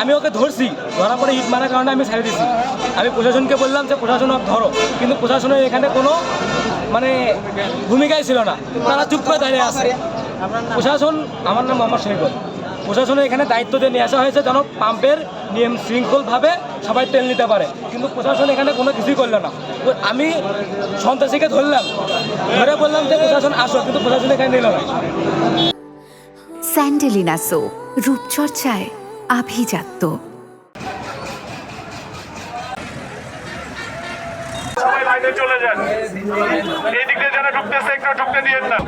আমি ওকে ধরছি, ধরার পরে ইট মারার কারণে আমি ছেড়ে দিছি। আমি প্রশাসনকে বললাম যে প্রশাসন ধরো, কিন্তু প্রশাসনের এখানে কোনো মানে ভূমিকাই ছিল না, তারা চুপ করে দাঁড়িয়ে আছে। প্রশাসন, আমার নাম মোহাম্মদ শহীদুল, প্রশাসনের এখানে দায়িত্ব দিয়ে নিয়ে আসা হয়েছে যেন পাম্পের নিয়ম শৃঙ্খলভাবে সবাই তেল নিতে পারে, কিন্তু প্রশাসন এখানে কোনো কিছুই করলো না। আমি সন্ত্রাসীকে ধরলাম, ধরে বললাম যে প্রশাসন আসো, কিন্তু প্রশাসন এখানে নিল না। স্যান্ডেলিনা সো, রূপচর্চায় আভিজাত্য। সবাই লাইনে চলে যান, এই দিকে যারা ঢুকতেছে একটু ঢুকতে দিয়েন না।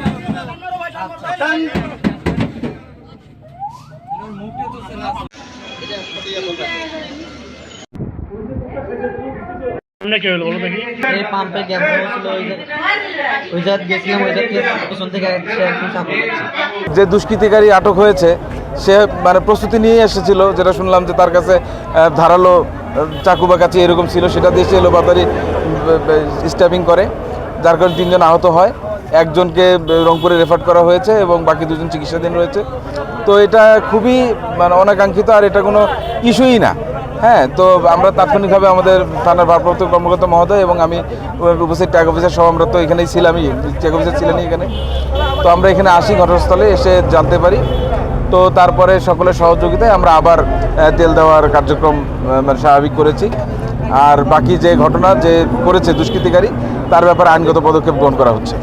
এই পাম্পে গ্যাস ছিল, ওই জায়গায় গেছিলাম, ওই জায়গায় পিছন থেকে একজন চাকু করছে। যে দুষ্কৃতিকারী আটক হয়েছে সে মানে প্রস্তুতি নিয়ে এসেছিল, যেটা শুনলাম যে তার কাছে ধারালো চাকু বা কাঁচি এরকম ছিল, সেটা দিয়ে সে এলোপাতাড়ি স্ট্যাবিং করে, যার কারণে 3 জন আহত হয়। একজনকে রংপুরে রেফার করা হয়েছে এবং বাকি 2 জন চিকিৎসাধীন রয়েছে। তো এটা খুবই মানে অনাকাঙ্ক্ষিত, আর এটা কোনো ইস্যুই না। হ্যাঁ, তো আমরা তাৎক্ষণিকভাবে আমাদের থানার ভারপ্রাপ্ত কর্মকর্তা মহোদয় এবং আমি উপস্থিত ট্যাগ অফিসার সহ আমরা তো এখানেই ছিলামই, ট্যাগ অফিসার ছিলেনই এখানে। তো আমরা এখানে আসি, ঘটনাস্থলে এসে জানতে পারি। তো তারপরে সকলের সহযোগিতায় আমরা আবার তেল দেওয়ার কার্যক্রম মানে স্বাভাবিক করেছি। আর বাকি যে ঘটনা যে করেছে দুষ্কৃতিকারী, তার ব্যাপারে আইনগত পদক্ষেপ গ্রহণ করা হচ্ছে।